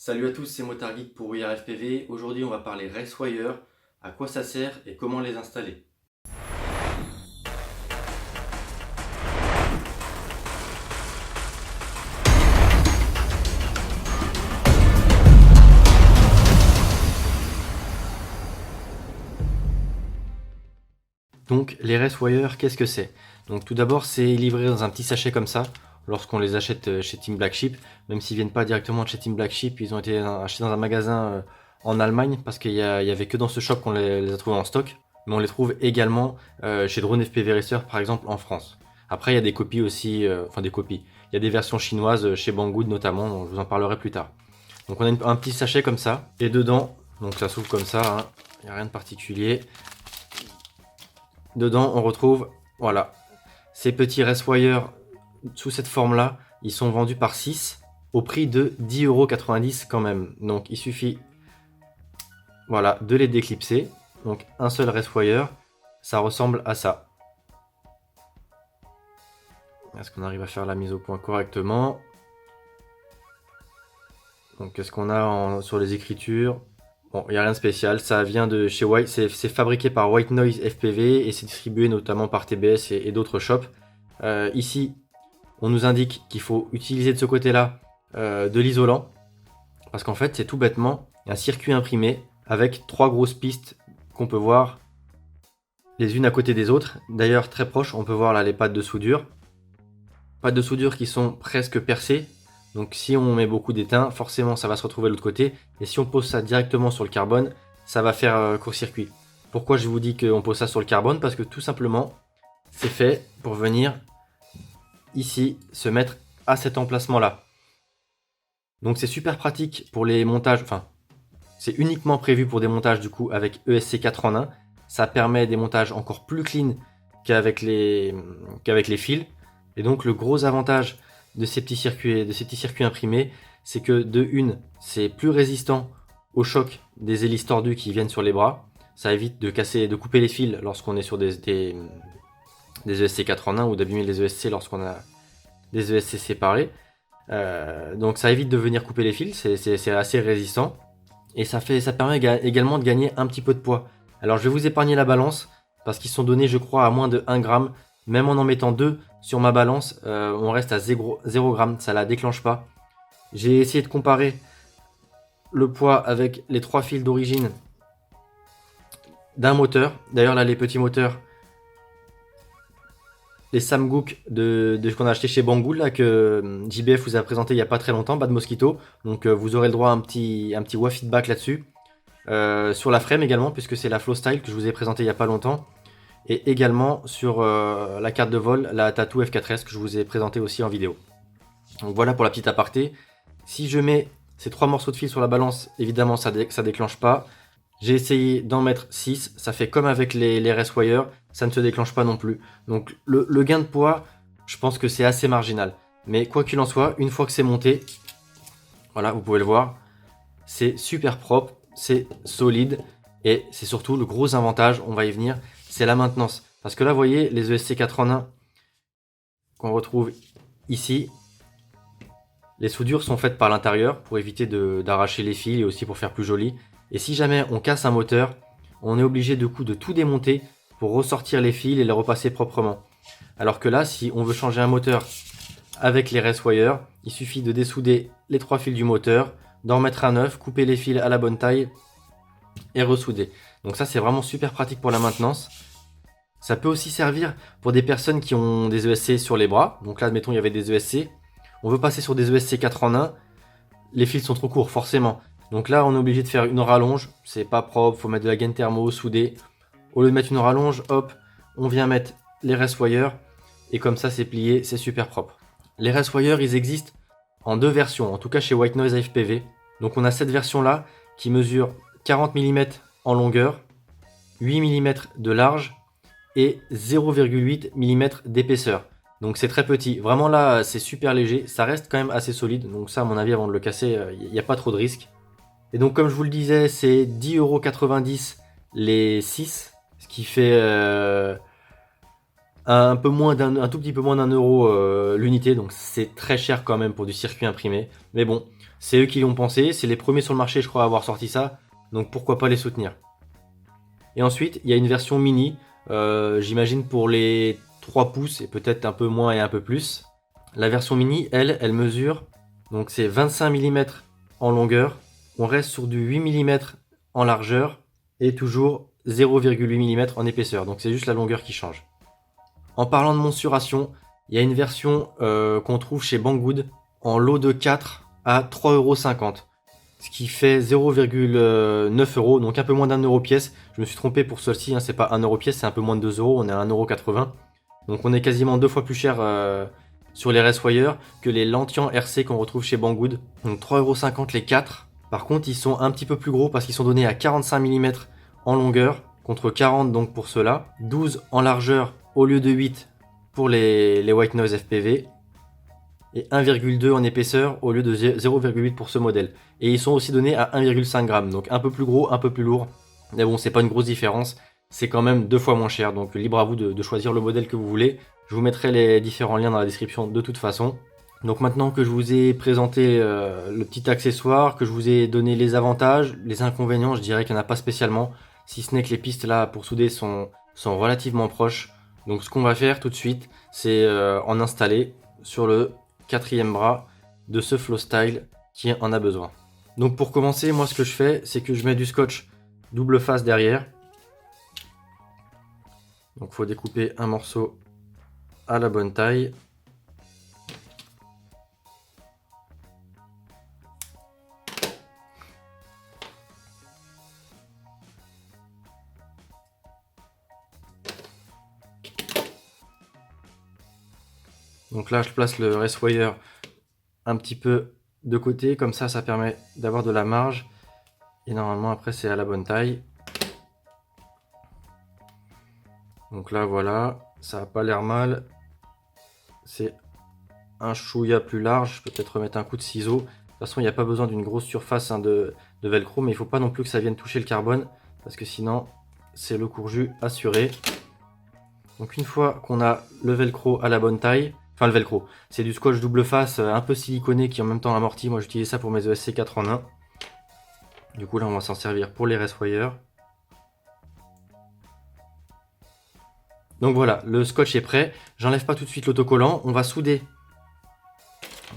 Salut à tous, c'est Motard Geek pour IRFPV. Aujourd'hui, on va parler RaceWire, à quoi ça sert et comment les installer. Donc, les RaceWire, qu'est-ce que c'est? Donc, tout d'abord, c'est livré dans un petit sachet comme ça, lorsqu'on les achète chez Team Black Sheep. Même s'ils viennent pas directement de chez Team Black Sheep, ils ont été achetés dans un magasin en Allemagne, parce qu'il y avait que dans ce shop qu'on les a trouvés en stock. Mais on les trouve également chez Drone FPV Racer, par exemple, en France. Après, il y a des copies aussi, enfin des copies. Il y a des versions chinoises chez Banggood notamment, dont je vous en parlerai plus tard. Donc on a un petit sachet comme ça, et dedans, donc ça s'ouvre comme ça, hein, il n'y a rien de particulier. Dedans, on retrouve, voilà, ces petits RaceWire sous cette forme-là. Ils sont vendus par 6 au prix de 10,90 € quand même. Donc il suffit, voilà, de les déclipser. Donc un seul RaceWire, ça ressemble à ça. Est-ce qu'on arrive à faire la mise au point correctement? Donc qu'est-ce qu'on a sur les écritures? Bon, il n'y a rien de spécial, ça vient de chez White, c'est fabriqué par White Noise FPV et c'est distribué notamment par TBS et d'autres shops. Ici, on nous indique qu'il faut utiliser de ce côté-là de l'isolant, parce qu'en fait, c'est tout bêtement un circuit imprimé avec 3 grosses pistes qu'on peut voir les unes à côté des autres. D'ailleurs, très proche, on peut voir là les pattes de soudure. Pattes de soudure qui sont presque percées. Donc si on met beaucoup d'étain, forcément ça va se retrouver de l'autre côté. Et si on pose ça directement sur le carbone, ça va faire court-circuit. Pourquoi je vous dis qu'on pose ça sur le carbone? Parce que tout simplement, c'est fait pour venir ici se mettre à cet emplacement-là. Donc c'est super pratique pour les montages, enfin c'est uniquement prévu pour des montages du coup avec ESC 4 en 1. Ça permet des montages encore plus clean qu'avec les fils. Et donc le gros avantage de ces petits circuits imprimés, c'est que de une, c'est plus résistant au choc des hélices tordues qui viennent sur les bras. Ça évite de couper les fils lorsqu'on est sur des ESC 4 en 1 ou d'abîmer les ESC lorsqu'on a des ESC séparés. Donc ça évite de venir couper les fils, c'est assez résistant. Et ça permet également de gagner un petit peu de poids. Alors je vais vous épargner la balance, parce qu'ils sont donnés je crois à moins de 1 gramme. Même en mettant 2 sur ma balance, on reste à 0 g, ça la déclenche pas. J'ai essayé de comparer le poids avec les 3 fils d'origine d'un moteur. D'ailleurs là les petits moteurs, les Samgook qu'on a acheté chez Banggood, là, que JBF vous a présenté il n'y a pas très longtemps, Bad Mosquito. Donc vous aurez le droit à un petit WA feedback là-dessus. Sur la frame également, puisque c'est la Flow Style que je vous ai présenté il n'y a pas longtemps. Et également sur la carte de vol, la Tattoo F4S que je vous ai présenté aussi en vidéo. Donc voilà pour la petite aparté. Si je mets ces 3 morceaux de fil sur la balance, évidemment ça déclenche pas. J'ai essayé d'en mettre 6, ça fait comme avec les RaceWire, ça ne se déclenche pas non plus. Donc le gain de poids, je pense que c'est assez marginal. Mais quoi qu'il en soit, une fois que c'est monté, voilà, vous pouvez le voir, c'est super propre, c'est solide. Et c'est surtout le gros avantage, on va y venir, c'est la maintenance. Parce que là, vous voyez, les ESC 4 en 1 qu'on retrouve ici, les soudures sont faites par l'intérieur pour éviter d'arracher les fils et aussi pour faire plus joli. Et si jamais on casse un moteur, on est obligé de tout démonter pour ressortir les fils et les repasser proprement. Alors que là, si on veut changer un moteur avec les RaceWire, il suffit de dessouder les 3 fils du moteur, d'en remettre un neuf, couper les fils à la bonne taille et ressouder. Donc ça, c'est vraiment super pratique pour la maintenance. Ça peut aussi servir pour des personnes qui ont des ESC sur les bras. Donc là, admettons, il y avait des ESC. On veut passer sur des ESC 4 en 1. Les fils sont trop courts, forcément. Donc là, on est obligé de faire une rallonge. C'est pas propre, faut mettre de la gaine thermo, souder. Au lieu de mettre une rallonge, hop, on vient mettre les RaceWire. Et comme ça, c'est plié, c'est super propre. Les RaceWire, ils existent en 2 versions, en tout cas chez White Noise FPV. Donc on a cette version-là qui mesure 40 mm en longueur, 8 mm de large et 0,8 mm d'épaisseur. Donc c'est très petit. Vraiment là, c'est super léger. Ça reste quand même assez solide. Donc ça, à mon avis, avant de le casser, il n'y a pas trop de risque. Et donc comme je vous le disais, c'est 10,90 € les 6. Ce qui fait un tout petit peu moins d'1 € l'unité. Donc c'est très cher quand même pour du circuit imprimé. Mais bon, c'est eux qui l'ont pensé, c'est les premiers sur le marché, je crois, à avoir sorti ça, donc pourquoi pas les soutenir. Et ensuite, il y a une version mini, j'imagine pour les 3 pouces et peut-être un peu moins et un peu plus. La version mini, elle mesure, donc c'est 25 mm en longueur, on reste sur du 8 mm en largeur et toujours 0,8 mm en épaisseur, donc c'est juste la longueur qui change. En parlant de mensuration, il y a une version qu'on trouve chez Banggood en lot de 4 à 3,50 €. Ce qui fait 0,9 €, donc un peu moins d'1 € pièce. Je me suis trompé pour celle-ci, hein, c'est pas 1 € pièce, c'est un peu moins de 2 €, on est à 1,80 €. Donc on est quasiment 2 fois plus cher sur les Racewire que les Lantian RC qu'on retrouve chez Banggood. Donc 3,50 € les 4. Par contre, ils sont un petit peu plus gros parce qu'ils sont donnés à 45 mm en longueur, contre 40 donc pour ceux-là. 12 en largeur au lieu de 8 pour les White Noise FPV. Et 1,2 en épaisseur au lieu de 0,8 pour ce modèle. Et ils sont aussi donnés à 1,5 g, donc un peu plus gros, un peu plus lourd. Mais bon, c'est pas une grosse différence, c'est quand même 2 fois moins cher, donc libre à vous de choisir le modèle que vous voulez. Je vous mettrai les différents liens dans la description de toute façon. Donc maintenant que je vous ai présenté le petit accessoire, que je vous ai donné les avantages, les inconvénients, je dirais qu'il n'y en a pas spécialement, si ce n'est que les pistes là pour souder sont relativement proches. Donc ce qu'on va faire tout de suite, c'est en installer sur le 4e bras de ce Flowstyle qui en a besoin. Donc pour commencer, moi ce que je fais, c'est que je mets du scotch double face derrière. Donc il faut découper un morceau à la bonne taille. Donc là je place le Racewire un petit peu de côté, comme ça permet d'avoir de la marge. Et normalement après c'est à la bonne taille. Donc là voilà, ça n'a pas l'air mal. C'est un chouïa plus large, je peux peut-être remettre un coup de ciseau. De toute façon il n'y a pas besoin d'une grosse surface de velcro, mais il ne faut pas non plus que ça vienne toucher le carbone, parce que sinon c'est le courju assuré. Donc une fois qu'on a le velcro à la bonne taille, enfin le velcro, c'est du scotch double face un peu siliconé qui en même temps amorti. Moi j'utilise ça pour mes ESC 4 en 1. Du coup là on va s'en servir pour les Racewire. Donc voilà, le scotch est prêt. J'enlève pas tout de suite l'autocollant, on va souder.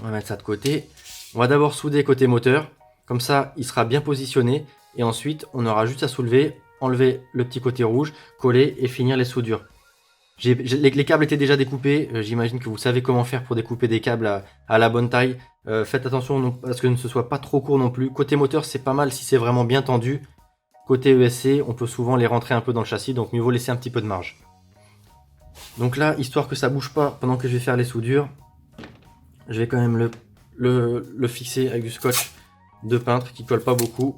On va mettre ça de côté. On va d'abord souder côté moteur, comme ça il sera bien positionné. Et ensuite on aura juste à soulever, enlever le petit côté rouge, coller et finir les soudures. Les câbles étaient déjà découpés, j'imagine que vous savez comment faire pour découper des câbles à la bonne taille. Faites attention à ce que ce soit pas trop court non plus. Côté moteur c'est pas mal si c'est vraiment bien tendu. Côté ESC on peut souvent les rentrer un peu dans le châssis, donc mieux vaut laisser un petit peu de marge. Donc là, histoire que ça bouge pas pendant que je vais faire les soudures, je vais quand même le fixer avec du scotch de peintre qui colle pas beaucoup.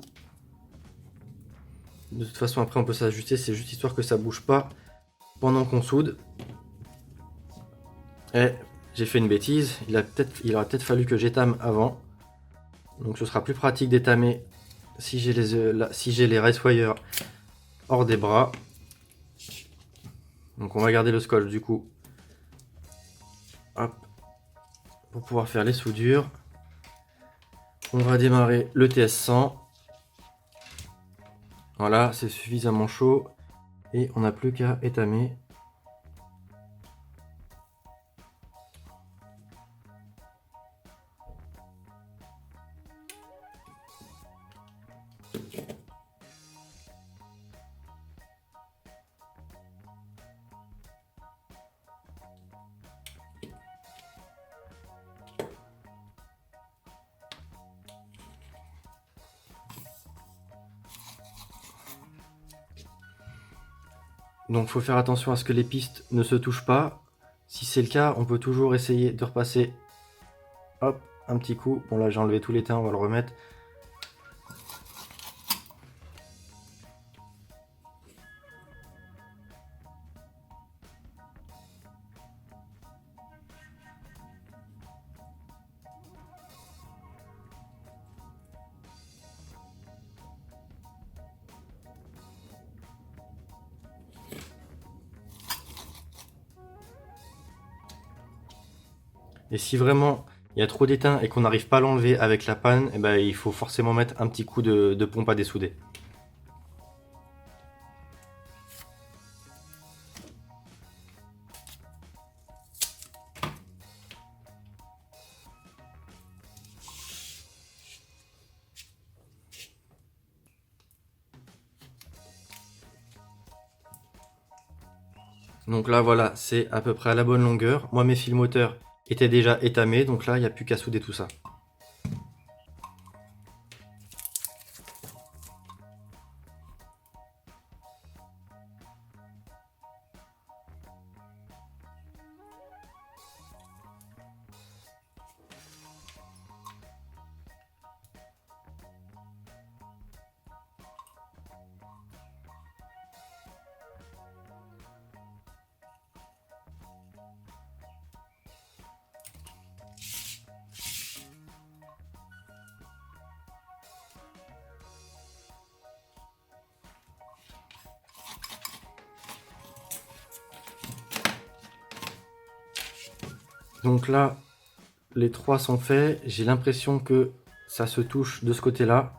De toute façon après on peut s'ajuster, c'est juste histoire que ça bouge pas pendant qu'on soude. Et j'ai fait une bêtise, il aurait peut-être fallu que j'étame avant. Donc ce sera plus pratique d'étamer si j'ai les Racewire hors des bras. Donc on va garder le scotch du coup. Hop. Pour pouvoir faire les soudures. On va démarrer le TS100. Voilà, c'est suffisamment chaud. Et on n'a plus qu'à étamer. Donc faut faire attention à ce que les pistes ne se touchent pas. Si c'est le cas, on peut toujours essayer de repasser, hop, un petit coup. Bon là j'ai enlevé tout l'étain, on va le remettre. Et si vraiment il y a trop d'étain et qu'on n'arrive pas à l'enlever avec la panne, et ben, il faut forcément mettre un petit coup de pompe à dessouder. Donc là voilà, c'est à peu près à la bonne longueur. Moi mes fils moteurs étaient déjà étamés, donc là il n'y a plus qu'à souder tout ça. Donc là, les trois sont faits. J'ai l'impression que ça se touche de ce côté-là.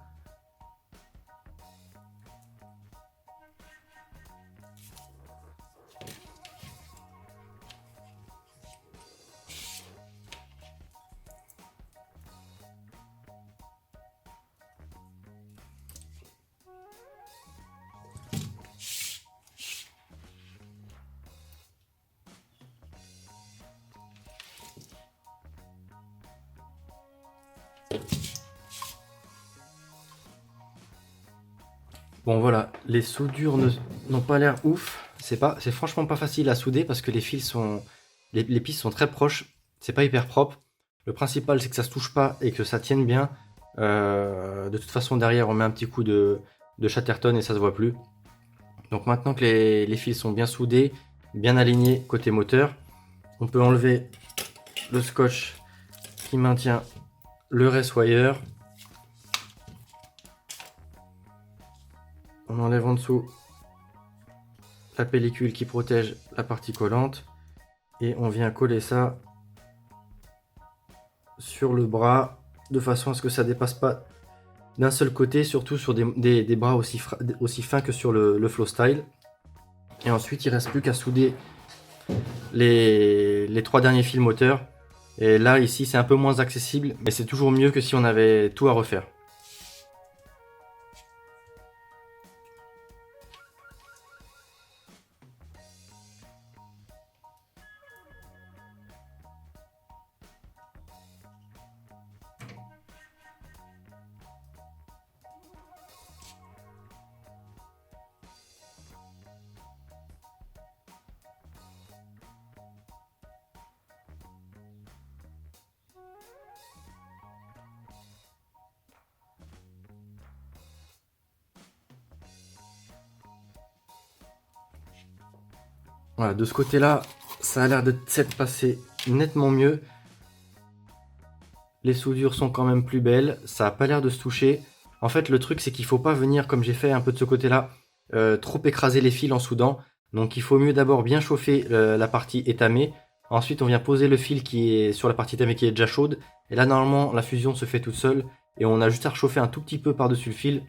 Bon voilà, les soudures n'ont pas l'air ouf. C'est franchement pas facile à souder parce que les fils sont, les pistes sont très proches. C'est pas hyper propre. Le principal c'est que ça se touche pas et que ça tienne bien. De toute façon derrière on met un petit coup de Chatterton et ça se voit plus. Donc maintenant que les fils sont bien soudés, bien alignés côté moteur, on peut enlever le scotch qui maintient le race-wire. On enlève en dessous la pellicule qui protège la partie collante et on vient coller ça sur le bras de façon à ce que ça dépasse pas d'un seul côté, surtout sur des bras aussi fins que sur le Flowstyle. Et ensuite il reste plus qu'à souder les trois derniers fils moteurs. Et là ici c'est un peu moins accessible, mais c'est toujours mieux que si on avait tout à refaire. Voilà, de ce côté-là, ça a l'air de s'être passé nettement mieux. Les soudures sont quand même plus belles, ça n'a pas l'air de se toucher. En fait, le truc, c'est qu'il ne faut pas venir, comme j'ai fait un peu de ce côté-là, trop écraser les fils en soudant. Donc il faut mieux d'abord bien chauffer la partie étamée. Ensuite, on vient poser le fil qui est sur la partie étamée qui est déjà chaude. Et là, normalement, la fusion se fait toute seule. Et on a juste à rechauffer un tout petit peu par-dessus le fil.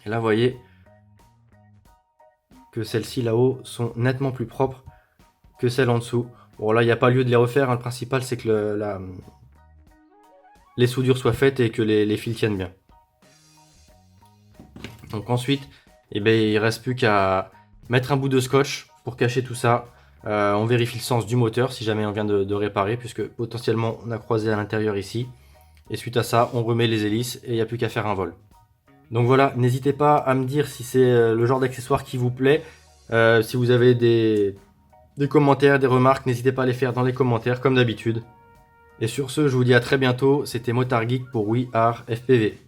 Et là, vous voyez que celles-ci là-haut sont nettement plus propres que celles en dessous. Bon, là, il n'y a pas lieu de les refaire, hein. Le principal, c'est que les soudures soient faites et que les fils tiennent bien. Donc ensuite, eh ben, il ne reste plus qu'à mettre un bout de scotch pour cacher tout ça. On vérifie le sens du moteur si jamais on vient de réparer, puisque potentiellement on a croisé à l'intérieur ici. Et suite à ça, on remet les hélices et il n'y a plus qu'à faire un vol. Donc voilà, n'hésitez pas à me dire si c'est le genre d'accessoire qui vous plaît. Si vous avez des commentaires, des remarques, n'hésitez pas à les faire dans les commentaires comme d'habitude. Et sur ce, je vous dis à très bientôt. C'était Motard Geek pour We Are FPV.